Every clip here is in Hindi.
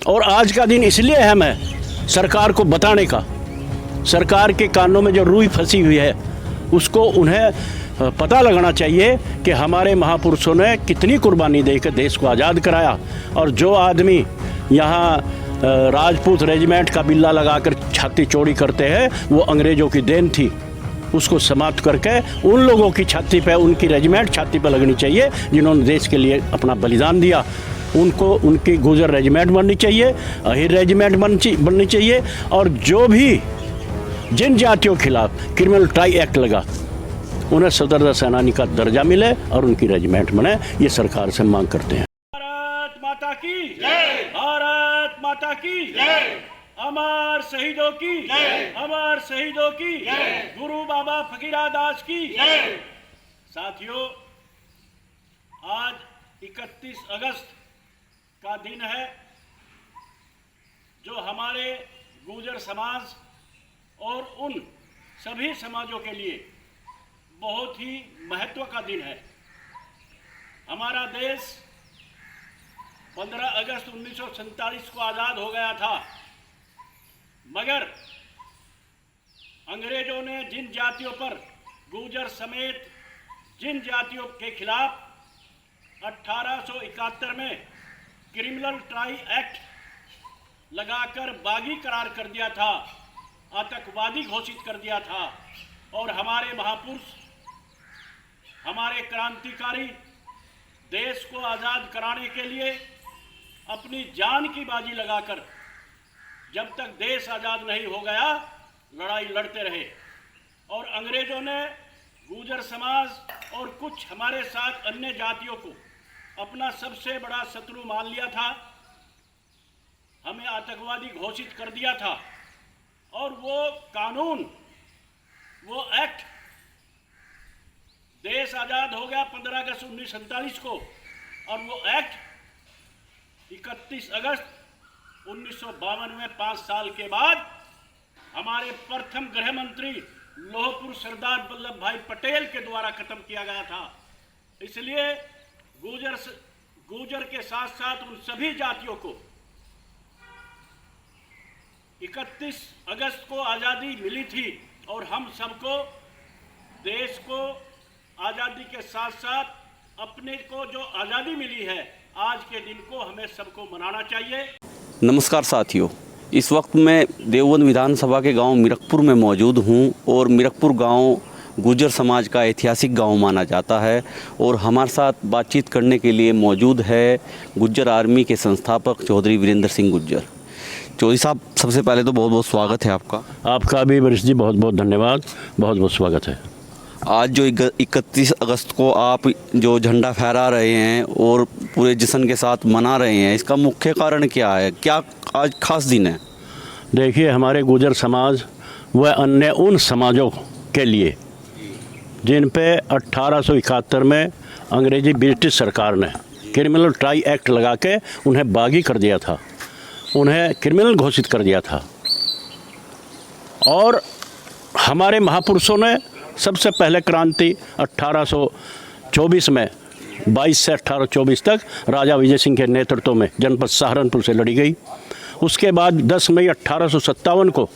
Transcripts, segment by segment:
और आज का दिन इसलिए अहम है सरकार को बताने का। सरकार के कानों में जो रूई फंसी हुई है उसको उन्हें पता लगाना चाहिए कि हमारे महापुरुषों ने कितनी कुर्बानी देकर देश को आज़ाद कराया। और जो आदमी यहाँ राजपूत रेजिमेंट का बिल्ला लगाकर छाती चौड़ी करते हैं वो अंग्रेज़ों की देन थी। उसको समाप्त करके उन लोगों की छाती पे, उनकी रेजिमेंट छाती पे लगनी चाहिए जिन्होंने देश के लिए अपना बलिदान दिया। उनको उनकी गुजर रेजिमेंट बननी चाहिए, अहिर रेजिमेंट बननी चाहिए। और जो भी जिन जातियों के खिलाफ क्रिमिनल ट्राई एक्ट लगा उन्हें सदर्द सेनानी का दर्जा मिले और उनकी रेजिमेंट बने, ये सरकार से मांग करते हैं। भारत माता की जय, भारत माता की जय, अमर शहीदों की जय, अमर शहीदों की जय, गुरु बाबा फकीरा दास की जय। साथियों, आज 31 अगस्त का दिन है जो हमारे गुर्जर समाज और उन सभी समाजों के लिए बहुत ही महत्व का दिन है। हमारा देश 15 अगस्त 1947 को आज़ाद हो गया था, मगर अंग्रेजों ने जिन जातियों पर, गुर्जर समेत जिन जातियों के खिलाफ 1871 में क्रिमिनल ट्राई एक्ट लगाकर बागी करार कर दिया था, आतंकवादी घोषित कर दिया था, और हमारे महापुरुष, हमारे क्रांतिकारी देश को आज़ाद कराने के लिए अपनी जान की बाजी लगाकर जब तक देश आज़ाद नहीं हो गया लड़ाई लड़ते रहे। और अंग्रेज़ों ने गुर्जर समाज और कुछ हमारे साथ अन्य जातियों को अपना सबसे बड़ा शत्रु मान लिया था, हमें आतंकवादी घोषित कर दिया था। और वो कानून, वो एक्ट, देश आज़ाद हो गया 15 अगस्त 1947 को, और वो एक्ट 31 अगस्त 1952 में 5 साल के बाद हमारे प्रथम गृह मंत्री लौह सरदार वल्लभ भाई पटेल के द्वारा खत्म किया गया था। इसलिए गुर्जर के साथ साथ उन सभी जातियों को 31 अगस्त को आज़ादी मिली थी, और हम सबको देश को आज़ादी के साथ साथ अपने को जो आज़ादी मिली है आज के दिन को हमें सबको मनाना चाहिए। नमस्कार साथियों, इस वक्त मैं देवबंद विधानसभा के गांव मिरकपुर में मौजूद हूं और मिरकपुर गांव गुर्जर समाज का ऐतिहासिक गांव माना जाता है। और हमारे साथ बातचीत करने के लिए मौजूद है गुर्जर आर्मी के संस्थापक चौधरी वीरेंद्र सिंह गुर्जर। चौधरी साहब, सबसे पहले तो बहुत बहुत स्वागत है आपका। आपका भी वरिष्ठ जी बहुत बहुत धन्यवाद, बहुत बहुत स्वागत है। आज जो 31 अगस्त को आप जो झंडा फहरा रहे हैं और पूरे जश्न के साथ मना रहे हैं, इसका मुख्य कारण क्या है? क्या आज खास दिन है? देखिए, हमारे गुर्जर समाज व अन्य उन समाजों के लिए जिन पे 1871 में अंग्रेजी ब्रिटिश सरकार ने क्रिमिनल ट्राई एक्ट लगा के उन्हें बागी कर दिया था, उन्हें क्रिमिनल घोषित कर दिया था। और हमारे महापुरुषों ने सबसे पहले क्रांति 1824 में 22 से 1824 तक राजा विजय सिंह के नेतृत्व में जनपद सहारनपुर से लड़ी गई। उसके बाद 10 मई 1857 को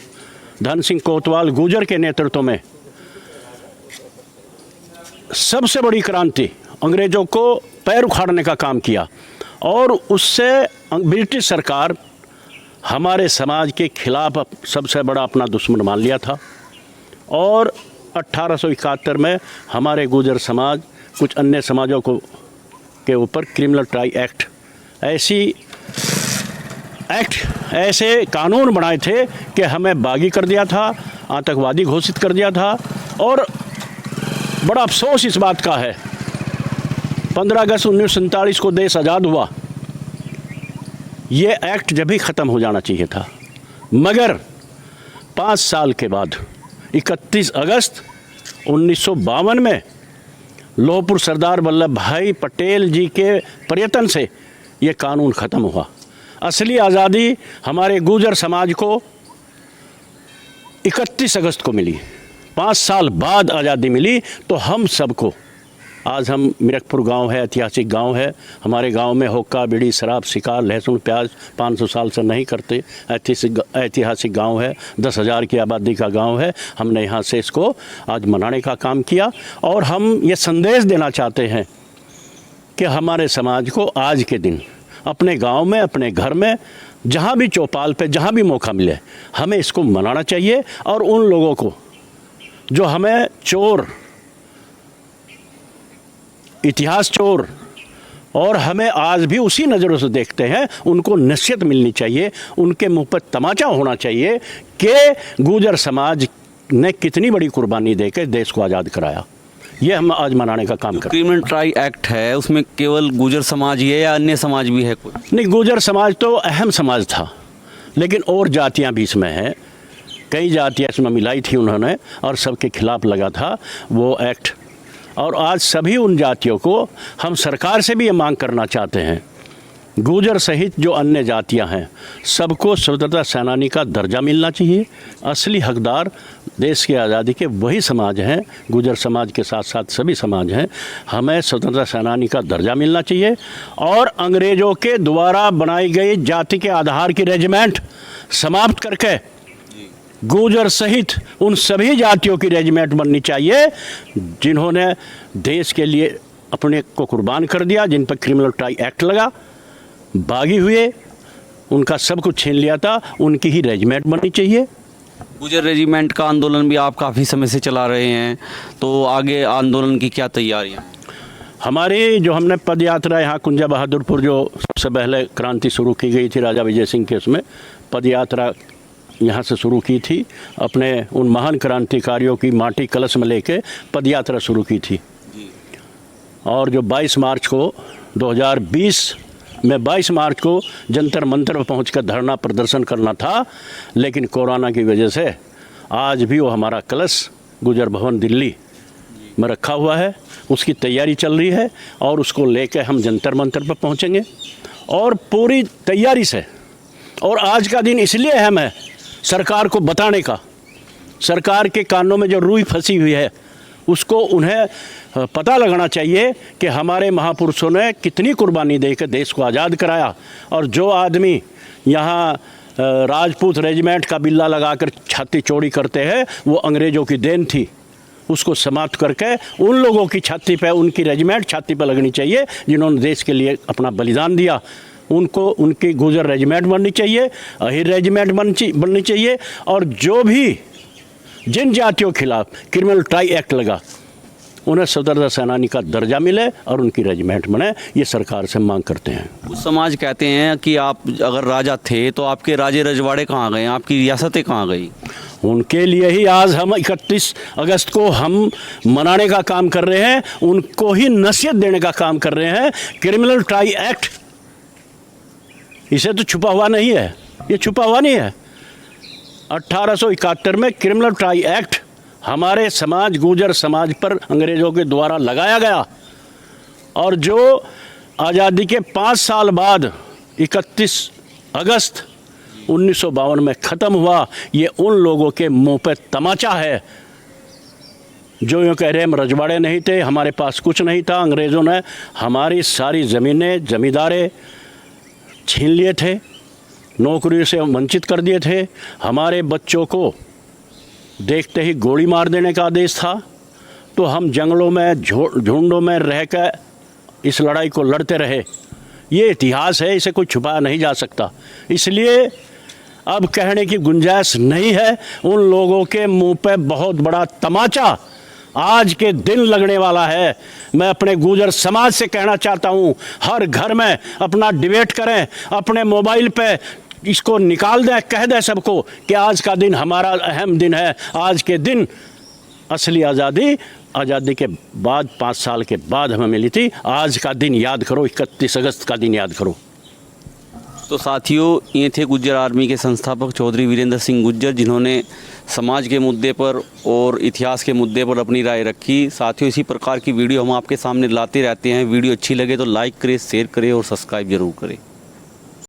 धन सिंह कोतवाल गुर्जर के नेतृत्व में सबसे बड़ी क्रांति, अंग्रेज़ों को पैर उखाड़ने का काम किया, और उससे ब्रिटिश सरकार हमारे समाज के खिलाफ सबसे बड़ा अपना दुश्मन मान लिया था। और 1871 में हमारे गुर्जर समाज कुछ अन्य समाजों को के ऊपर क्रिमिनल ट्राई एक्ट ऐसे कानून बनाए थे कि हमें बागी कर दिया था, आतंकवादी घोषित कर दिया था। और बड़ा अफसोस इस बात का है, 15 अगस्त 1947 को देश आज़ाद हुआ, ये एक्ट जब ही ख़त्म हो जाना चाहिए था। मगर 5 साल के बाद 31 अगस्त 1952 में लौह सरदार वल्लभ भाई पटेल जी के प्रयत्न से ये कानून ख़त्म हुआ। असली आज़ादी हमारे गुर्जर समाज को 31 अगस्त को मिली। 5 साल बाद आज़ादी मिली, तो हम सबको आज हम मिरकपुर गांव है, ऐतिहासिक गांव है। हमारे गांव में हुक्का, बीड़ी, शराब, शिकार, लहसुन, प्याज 500 साल से नहीं करते। ऐतिहासिक गांव है, 10,000 की आबादी का गांव है। हमने यहाँ से इसको आज मनाने का काम किया और हम ये संदेश देना चाहते हैं कि हमारे समाज को आज के दिन अपने गांव में, अपने घर में, जहाँ भी चौपाल पे, जहाँ भी मौका मिले, हमें इसको मनाना चाहिए। और उन लोगों को जो हमें चोर, इतिहास चोर और हमें आज भी उसी नज़रों से देखते हैं, उनको नसीहत मिलनी चाहिए, उनके मुंह पर तमाचा होना चाहिए कि गुर्जर समाज ने कितनी बड़ी कुर्बानी देकर देश को आज़ाद कराया। ये हम आज मनाने का काम करते हैं। क्रिमिनल ट्राई एक्ट है, उसमें केवल गुर्जर समाज ही है या अन्य समाज भी है कोई? नहीं, गुर्जर समाज तो अहम समाज था, लेकिन और जातियां भी इसमें हैं। कई जातियां इसमें मिलाई थी उन्होंने और सबके खिलाफ लगा था वो एक्ट। और आज सभी उन जातियों को हम सरकार से भी ये मांग करना चाहते हैं, गुर्जर सहित जो अन्य जातियां हैं सबको स्वतंत्रता सेनानी का दर्जा मिलना चाहिए। असली हकदार देश की आज़ादी के वही समाज हैं, गुर्जर समाज के साथ साथ सभी समाज हैं। हमें स्वतंत्रता सेनानी का दर्जा मिलना चाहिए और अंग्रेज़ों के द्वारा बनाई गई जाति के आधार की रेजिमेंट समाप्त करके गुर्जर सहित उन सभी जातियों की रेजिमेंट बननी चाहिए जिन्होंने देश के लिए अपने को कुर्बान कर दिया, जिन पर क्रिमिनल ट्राई एक्ट लगा, बागी हुए, उनका सब कुछ छीन लिया था, उनकी ही रेजिमेंट बननी चाहिए। गुर्जर रेजिमेंट का आंदोलन भी आप काफ़ी समय से चला रहे हैं, तो आगे आंदोलन की क्या तैयारियाँ? हमारी जो हमने पद यात्रा यहाँ कुंजा बहादुरपुर, जो सबसे पहले क्रांति शुरू की गई थी राजा विजय सिंह के, उसमें पद यात्रा यहाँ से शुरू की थी। अपने उन महान क्रांतिकारियों की माटी कलश में लेके पद यात्रा शुरू की थी। और जो 22 मार्च को 2020 में 22 मार्च को जंतर मंतर पर पहुँचकर धरना प्रदर्शन करना था, लेकिन कोरोना की वजह से आज भी वो हमारा कलश गुर्जर भवन दिल्ली में रखा हुआ है। उसकी तैयारी चल रही है और उसको लेकर हम जंतर मंतर पर पहुँचेंगे और पूरी तैयारी से। और आज का दिन इसलिए अहम है सरकार को बताने का, सरकार के कानों में जो रूई फंसी हुई है उसको उन्हें पता लगाना चाहिए कि हमारे महापुरुषों ने कितनी कुर्बानी देकर देश को आज़ाद कराया। और जो आदमी यहाँ राजपूत रेजिमेंट का बिल्ला लगाकर छाती चौड़ी करते हैं वो अंग्रेज़ों की देन थी। उसको समाप्त करके उन लोगों की छाती पे, उनकी रेजिमेंट छाती पे लगनी चाहिए जिन्होंने देश के लिए अपना बलिदान दिया। उनको उनकी गुर्जर रेजिमेंट बननी चाहिए, अहिर रेजिमेंट बननी चाहिए। और जो भी जिन जातियों के खिलाफ क्रिमिनल ट्राई एक्ट लगा उन्हें स्वतंत्रता सेनानी का दर्जा मिले और उनकी रेजिमेंट बने, ये सरकार से मांग करते हैं। कुछ समाज कहते हैं कि आप अगर राजा थे तो आपके राजे रजवाड़े कहाँ गए, आपकी रियासतें कहाँ गई? उनके लिए ही आज हम 31 अगस्त को हम मनाने का काम कर रहे हैं, उनको ही नसीहत देने का काम कर रहे हैं। क्रिमिनल ट्राई एक्ट इसे तो छुपा हुआ नहीं है, ये छुपा हुआ नहीं है। 1871 में क्रिमिनल ट्राई एक्ट हमारे समाज, गुर्जर समाज पर अंग्रेज़ों के द्वारा लगाया गया और जो आज़ादी के 5 साल बाद 31 अगस्त 1952 में ख़त्म हुआ, ये उन लोगों के मुंह पे तमाचा है जो यूँ कह रहे हम रजवाड़े नहीं थे, हमारे पास कुछ नहीं था, अंग्रेज़ों ने हमारी सारी ज़मीनें, ज़मींदारे छीन लिए थे, नौकरी से वंचित कर दिए थे, हमारे बच्चों को देखते ही गोली मार देने का आदेश था। तो हम जंगलों में, झुंडों में रहकर इस लड़ाई को लड़ते रहे। ये इतिहास है, इसे कोई छुपाया नहीं जा सकता। इसलिए अब कहने की गुंजाइश नहीं है। उन लोगों के मुंह पे बहुत बड़ा तमाचा आज के दिन लगने वाला है। मैं अपने गुर्जर समाज से कहना चाहता हूँ, हर घर में अपना डिबेट करें, अपने मोबाइल पे इसको निकाल दें, कह दें सबको कि आज का दिन हमारा अहम दिन है। आज के दिन असली आज़ादी के बाद 5 साल के बाद हमें मिली थी। आज का दिन याद करो, 31 अगस्त का दिन याद करो। तो साथियों, ये थे गुर्जर आर्मी के संस्थापक चौधरी वीरेंद्र सिंह गुर्जर, जिन्होंने समाज के मुद्दे पर और इतिहास के मुद्दे पर अपनी राय रखी। साथियों, इसी प्रकार की वीडियो हम आपके सामने लाते रहते हैं। वीडियो अच्छी लगे तो लाइक करें, शेयर करें और सब्सक्राइब जरूर करें।